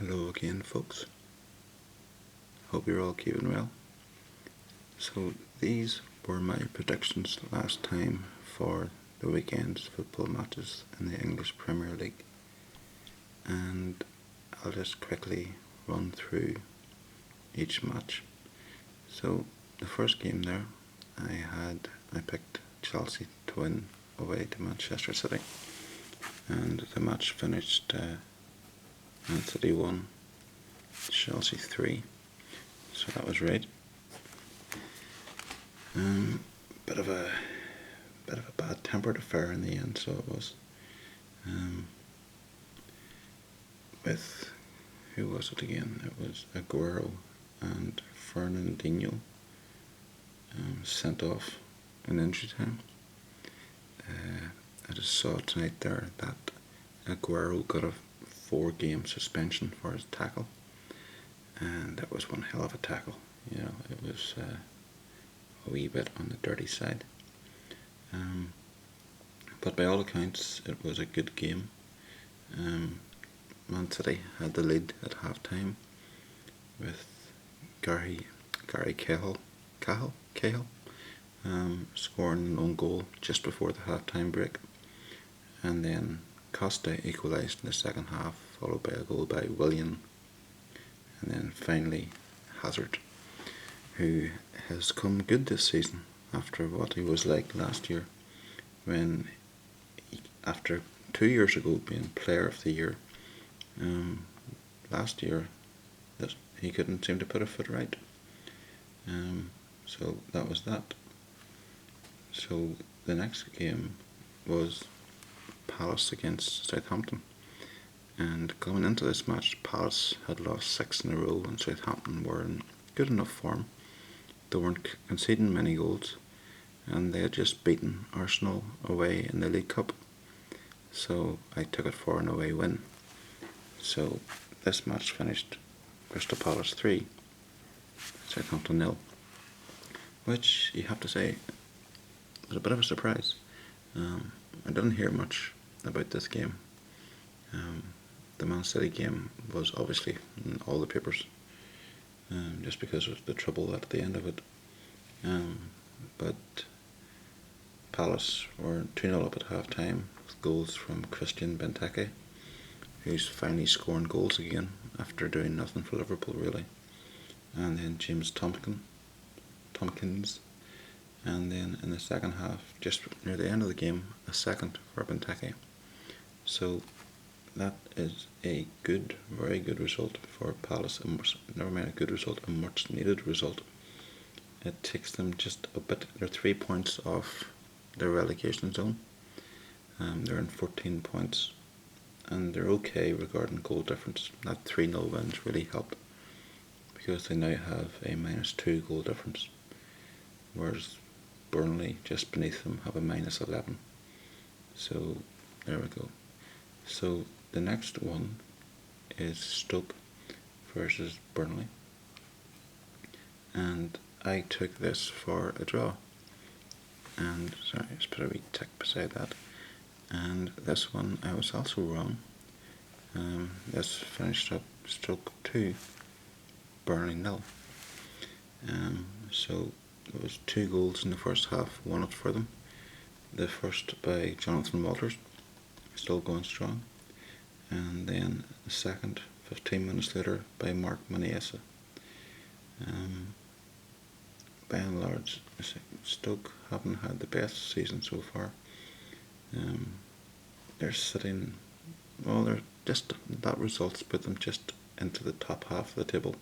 Hello again, folks. Hope you're all keeping well. So these were my predictions last time for the weekend's football matches in the English Premier League, and I'll just quickly run through each match. So the first game there, I picked Chelsea to win away to Manchester City, and the match finished Man City 1, Chelsea 3, so that was right. Bit of a bad-tempered affair in the end, so it was. With who was it again? It was Aguero and Fernandinho sent off in injury time. I just saw tonight there that Aguero got a 4-game suspension for his tackle, and that was one hell of a tackle. You know, it was a wee bit on the dirty side. But by all accounts, it was a good game. Man City had the lead at half-time with Gary Cahill scoring an own goal just before the half-time break, and then Costa equalised in the second half, followed by a goal by Willian, and then finally Hazard, who has come good this season after what he was like last year, when after 2 years ago being Player of the Year, last year he couldn't seem to put a foot right. So that was that. So the next game was Palace against Southampton, and coming into this match, Palace had lost 6 in a row and Southampton were in good enough form. They weren't conceding many goals, and they had just beaten Arsenal away in the League Cup, so I took it for an away win. So this match finished Crystal Palace 3, Southampton 0, which you have to say was a bit of a surprise. I didn't hear much about this game. The Man City game was obviously in all the papers, just because of the trouble at the end of it. But Palace were 2-0 up at half-time with goals from Christian Benteke, who's finally scoring goals again after doing nothing for Liverpool really, and then James Tompkins, and then in the second half, just near the end of the game, a second for Benteke. So that is a good, very good result for Palace. Never mind a good result, a much needed result. It takes them just a bit, they're 3 points off their relegation zone. They're in 14 points, and they're okay regarding goal difference. That 3-0 wins really helped, because they now have a -2 goal difference, whereas Burnley, just beneath them, have a -11. So there we go. So the next one is Stoke versus Burnley, and I took this for a draw. And sorry, just put a wee tick beside that. And this one I was also wrong. This finished up Stoke 2, Burnley 0. So there was 2 goals in the first half, won it for them. The first by Jonathan Walters, still going strong, and then the second 15 minutes later by Mark Maniesa. By and large, Stoke haven't had the best season so far. They're sitting, well, they're just, that results put them just into the top half of the table.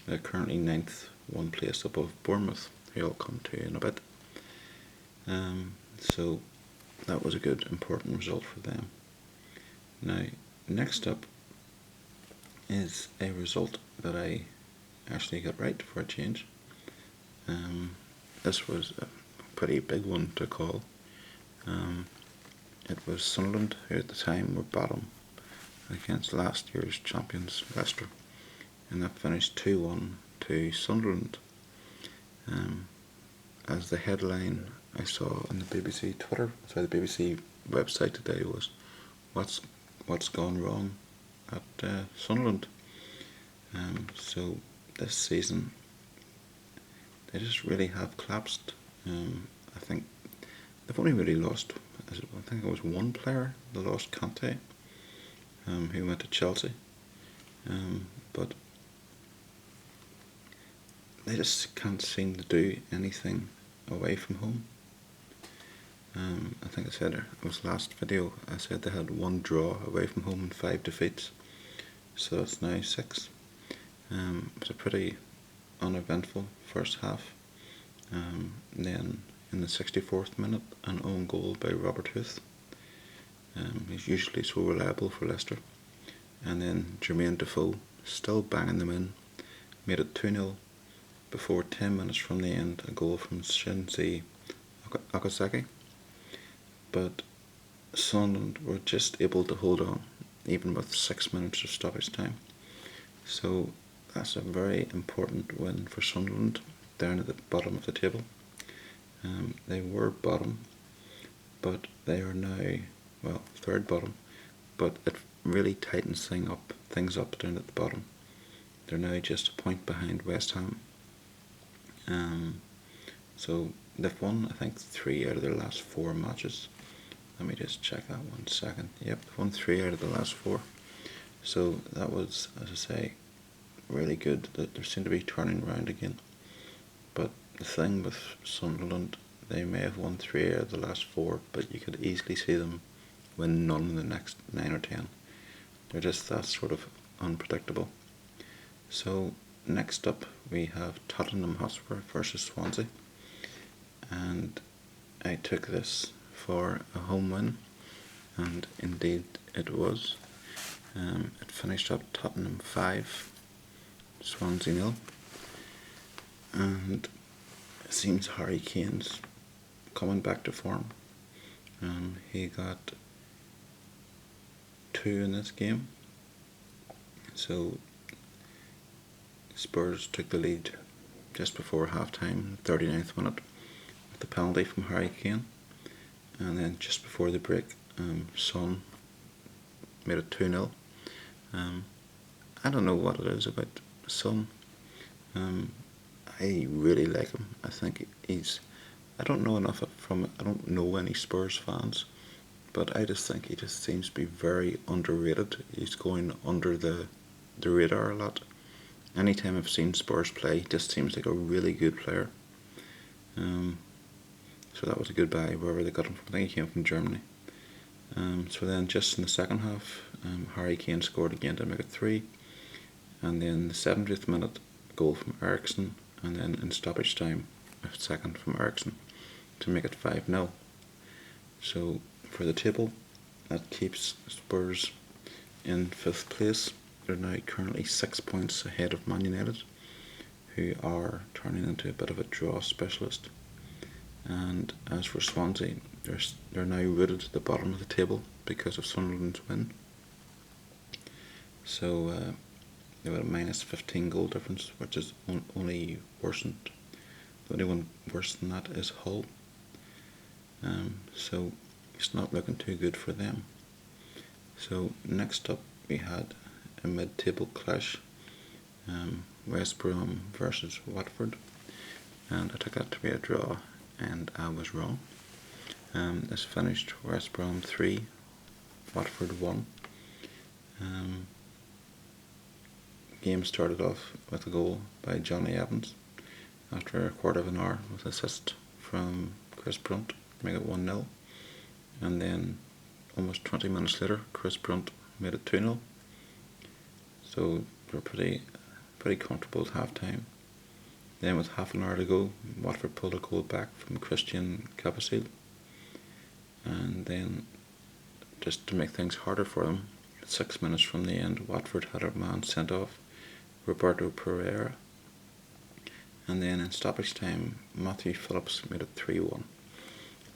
They're currently 9th, 1 place above Bournemouth, who I'll come to in a bit. So that was a good, important result for them. Now, next up is a result that I actually got right for a change. This was a pretty big one to call. It was Sunderland, who at the time were bottom, against last year's champions Leicester, and that finished 2-1 to Sunderland. As the headline I saw on the BBC the BBC website today was, "What's gone wrong at Sunderland?" So this season they just really have collapsed. I think they've only really lost, I think it was one player. They lost Kante, who went to Chelsea. But they just can't seem to do anything away from home. I think I said it was last video, I said they had one draw away from home and 5 defeats. So it's now 6. It was a pretty uneventful first half. Then in the 64th minute, an own goal by Robert Huth. He's usually so reliable for Leicester. And then Jermaine Defoe, still banging them in, made it 2-0 before 10 minutes from the end, a goal from Shinji Okazaki. But Sunderland were just able to hold on, even with 6 minutes of stoppage time. So that's a very important win for Sunderland down at the bottom of the table. They were bottom, but they are now, well, third bottom, but it really tightens things up down at the bottom. They're now just a point behind West Ham. So they've won, I think, 3 out of their last 4 matches. Let me just check that 1 second. Yep, they've won 3 out of the last 4. So that was, as I say, really good that they seem to be turning around again. But the thing with Sunderland, they may have won 3 out of the last 4, but you could easily see them win none in the next 9 or 10. They're just that sort of unpredictable. So next up we have Tottenham Hotspur versus Swansea, and I took this for a home win, and indeed it was. It finished up Tottenham 5, Swansea 0, and it seems Harry Kane's coming back to form. He got 2 in this game, so Spurs took the lead just before half time, 39th minute, with the penalty from Harry Kane, and then just before the break, Son made it 2-0. I don't know what it is about Son. I really like him. I think I don't know enough I don't know any Spurs fans, but I just think he just seems to be very underrated. He's going under the radar a lot. Anytime I've seen Spurs play, he just seems like a really good player. So that was a good buy wherever they got him from. I think he came from Germany. So then just in the second half, Harry Kane scored again to make it 3, and then the 70th minute, a goal from Eriksson, and then in stoppage time, a second from Eriksson to make it 5-0. So for the table, that keeps Spurs in 5th place. They're now currently 6 points ahead of Man United, who are turning into a bit of a draw specialist. And as for Swansea, they're now rooted at the bottom of the table because of Sunderland's win. So they've got a minus 15 goal difference, which is only worsened. The only one worse than that is Hull. So it's not looking too good for them. So next up we had a mid-table clash, West Brom versus Watford, and I took that to be a draw, and I was wrong. This finished West Brom 3, Watford 1. Game started off with a goal by Johnny Evans after a quarter of an hour with an assist from Chris Brunt to make it 1-0, and then almost 20 minutes later Chris Brunt made it 2-0. So they were pretty comfortable at half time. Then with half an hour to go, Watford pulled a goal back from Christian Capasil, and then just to make things harder for them, 6 minutes from the end, Watford had a man sent off, Roberto Pereira, and then in stoppage time, Matthew Phillips made it 3-1.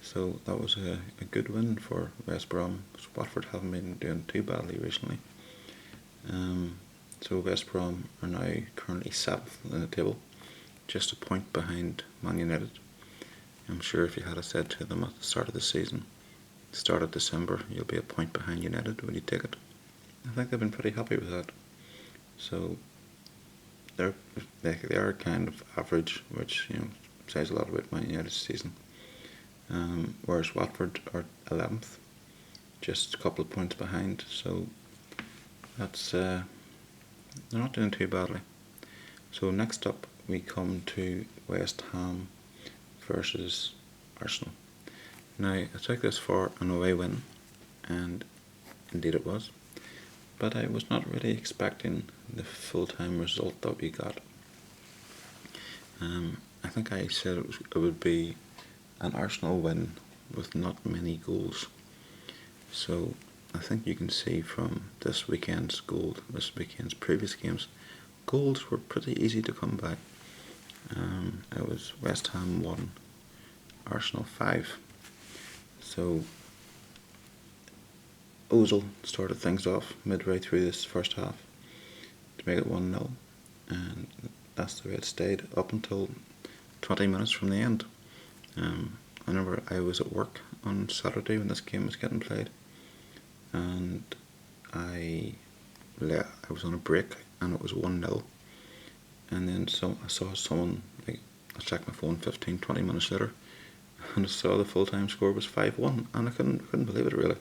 So that was a good win for West Brom, because Watford haven't been doing too badly recently. So West Brom are now currently 7th in the table, just a point behind Man United. I'm sure if you had said to them at the start of the season, start of December, you'll be a point behind United, would you take it? I think they've been pretty happy with that. So they are kind of average, which says a lot about Man United's season. Whereas Watford are 11th, just a couple of points behind. So that's they're not doing too badly. So next up we come to West Ham versus Arsenal. Now I took this for an away win, and indeed it was, but I was not really expecting the full-time result that we got. I think I said it would be an Arsenal win with not many goals. So I think you can see from this weekend's previous games, goals were pretty easy to come by. It was West Ham 1, Arsenal 5. So Ozil started things off midway through this first half to make it 1-0, and that's the way it stayed up until 20 minutes from the end. I remember I was at work on Saturday when this game was getting played, and I was on a break and it was 1-0, and then I saw someone, I checked my phone 15-20 minutes later, and I saw the full-time score was 5-1, and I couldn't believe it really.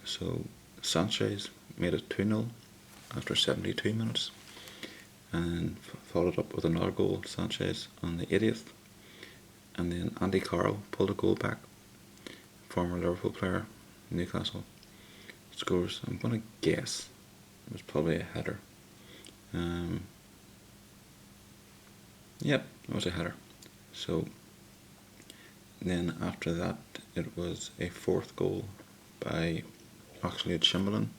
So Sanchez made it 2-0 after 72 minutes, and followed up with another goal, Sanchez, on the 80th. And then Andy Carroll pulled a goal back, former Liverpool player, Newcastle, scores. I'm going to guess it was probably a header. Yep, it was a header. So then after that, it was a fourth goal by Oxlade-Chamberlain,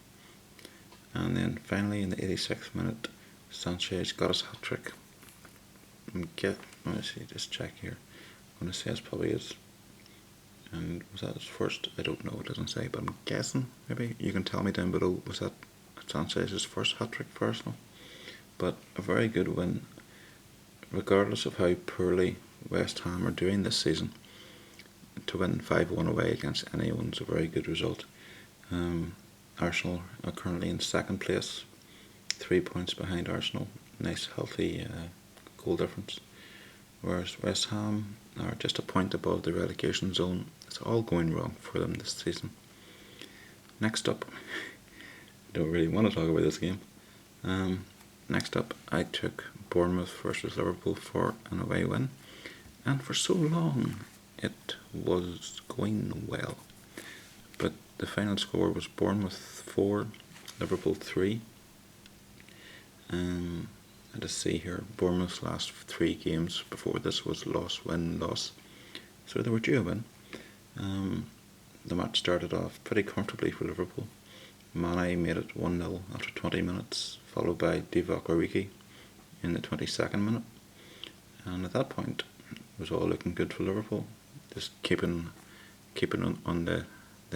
and then finally in the 86th minute, Sanchez got his hat-trick. Let me see, just check here. I'm going to say it's probably his, and was that his first? I don't know, it doesn't say, but I'm guessing, maybe. You can tell me down below, was that Sanchez's first hat-trick for Arsenal? But a very good win, regardless of how poorly West Ham are doing this season. To win 5-1 away against anyone's a very good result. Arsenal are currently in second place, 3 points behind Arsenal. Nice healthy goal difference. Whereas West Ham are just a point above the relegation zone. It's all going wrong for them this season. Next up, I don't really want to talk about this game. Next up, I took Bournemouth versus Liverpool for an away win, and for so long it was going well. But the final score was Bournemouth 4, Liverpool 3. Let's see here, Bournemouth's last 3 games before this was loss, win, loss. So they were due a win. The match started off pretty comfortably for Liverpool. Mane made it 1-0 after 20 minutes, followed by Divock Origi in the 22nd minute. And at that point, it was all looking good for Liverpool. Just keeping on the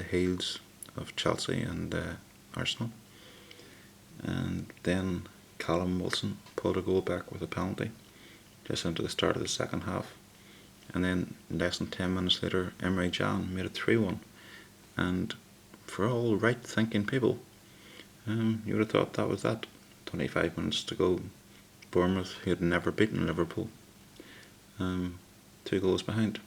heels of Chelsea and Arsenal. And then Callum Wilson pulled a goal back with a penalty just into the start of the second half. And then less than 10 minutes later, Emre Can made it 3-1. And for all right-thinking people, you would have thought that was that. 25 minutes to go. Bournemouth, who had never beaten Liverpool, 2 goals behind.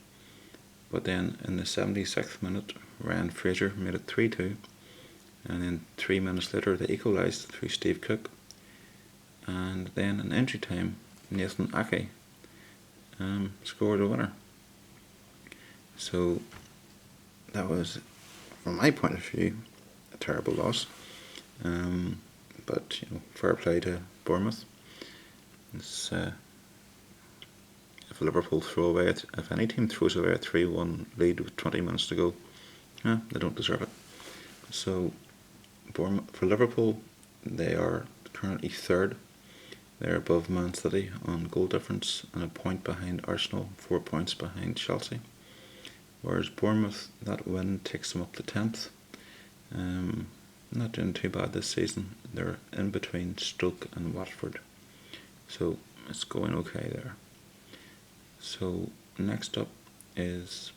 But then in the 76th minute, Ryan Fraser made it 3-2. And then 3 minutes later, they equalised through Steve Cook. And then in injury time, Nathan Ake scored a winner. So that was, from my point of view, a terrible loss. But fair play to Bournemouth. It's, if any team throws away a 3-1 lead with 20 minutes to go, they don't deserve it. So for Liverpool, they are currently third. They're above Man City on goal difference and a point behind Arsenal, 4 points behind Chelsea. Whereas Bournemouth, that win takes them up to 10th. Not doing too bad this season. They're in between Stoke and Watford. So it's going okay there. So next up is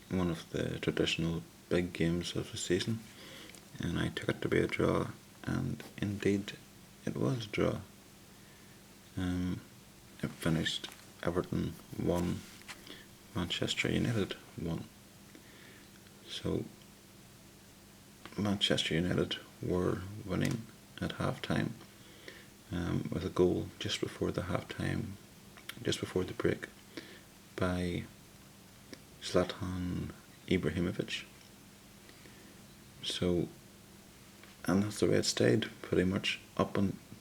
one of the traditional big games of the season, and I took it to be a draw, and indeed it was a draw. It finished Everton 1, Manchester United 1. So Manchester United were winning at half time, with a goal just before the break, by Zlatan Ibrahimovic. So, and that's the way it stayed, pretty much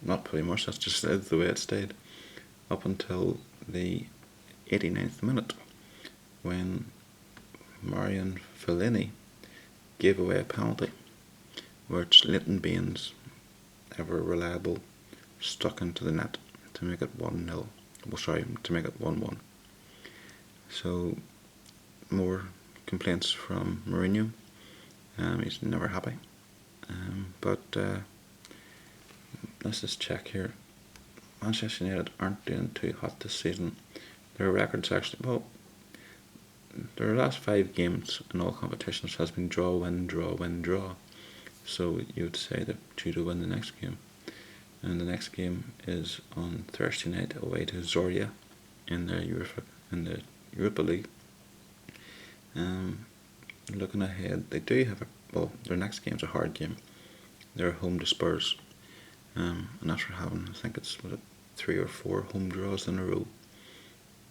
not pretty much, that's just the way it stayed up until the 89th minute, when Marion Fellaini gave away a penalty, which Leighton Baines, ever reliable, stuck into the net to make it 1-0. To make it 1-1. So, more complaints from Mourinho. He's never happy. But let's just check here. Manchester United aren't doing too hot this season. Their record's actually, well, their last 5 games in all competitions has been draw, win, draw, win, draw. So you would say they're due to win the next game. And the next game is on Thursday night away to Zorya in the Europa League. Looking ahead, they do have their next game's a hard game. They're home to Spurs, and after having, I think it's 3 or 4 home draws in a row,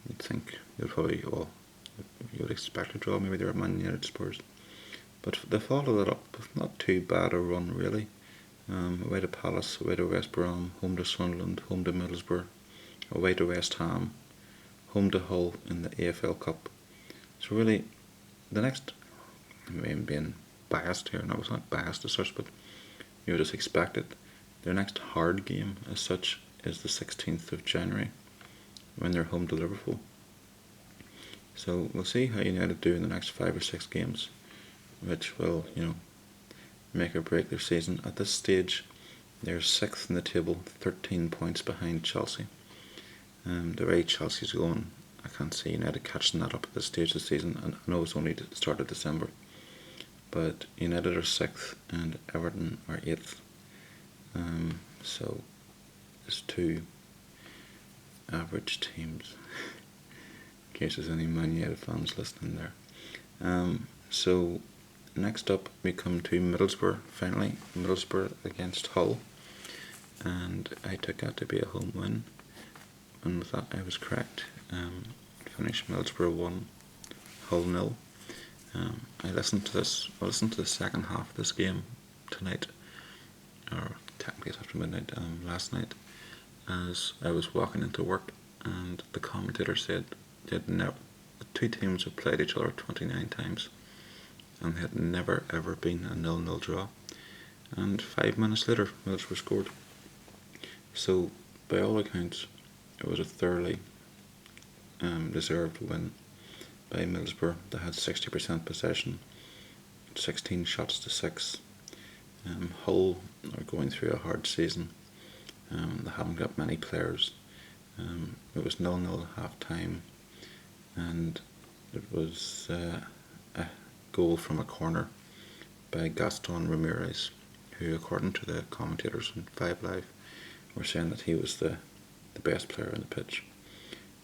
you'd think you would expect a draw. Maybe they're Man United, Spurs, but they followed it up with not too bad a run really. Away to Palace, away to West Brom, home to Sunderland, home to Middlesbrough, away to West Ham, home to Hull in the AFL Cup. So really, the next, I'm being biased here, and I was not biased as such, but you would just expect it. Their next hard game as such is the 16th of January, when they're home to Liverpool. So we'll see how United do in the next 5 or 6 games, which will, make or break their season. At this stage, they're 6th in the table, 13 points behind Chelsea. The way Chelsea's going, I can't see United catching that up at this stage of the season. And I know it's only the start of December, but United are 6th and Everton are 8th. So there's 2 average teams, in case there's any Man United fans listening there. So next up we come to Middlesbrough, finally. Middlesbrough against Hull, and I took that to be a home win, and with that I was correct. Finished Middlesbrough 1, Hull 0. I listened to the second half of this game tonight, or technically it's after midnight, last night, as I was walking into work, and the commentator said the 2 teams have played each other 29 times, and they had never ever been a 0-0 draw. And 5 minutes later, Middlesbrough scored. So, by all accounts, it was a thoroughly deserved win by Middlesbrough. They had 60% possession, 16 shots to 6. Hull are going through a hard season. They haven't got many players. It was 0-0 at half time, and it was a goal from a corner by Gaston Ramirez, who, according to the commentators on 5 Live, were saying that he was the best player on the pitch.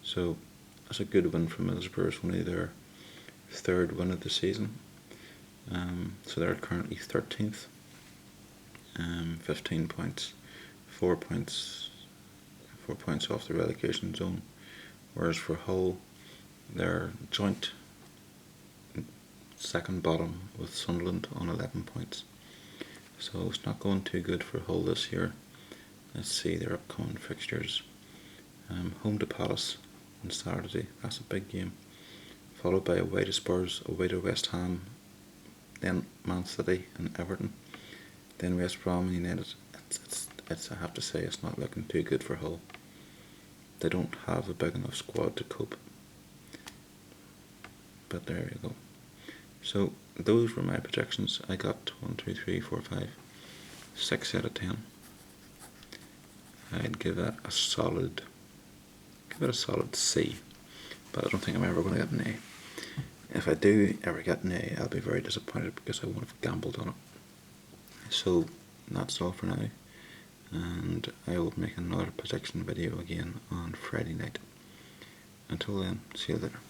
So that's a good win for Middlesbrough. It's only their 3rd win of the season. So they're currently 13th, 15 points, 4 points off the relegation zone. Whereas for Hull, they're joint 2nd bottom with Sunderland on 11 points. So it's not going too good for Hull this year. Let's see their upcoming fixtures. Home to Palace on Saturday, that's a big game. Followed by away to Spurs, away to West Ham, then Man City and Everton, then West Brom and United. It's I have to say, it's not looking too good for Hull. They don't have a big enough squad to cope. But there you go. So those were my projections. I got 1, 2, 3, 4, 5, 6 out of 10. I'd give that a solid C, but I don't think I'm ever going to get an A. If I do ever get an A, I'll be very disappointed because I won't have gambled on it. So that's all for now. and I will make another prediction video again on Friday night. Until then, see you later.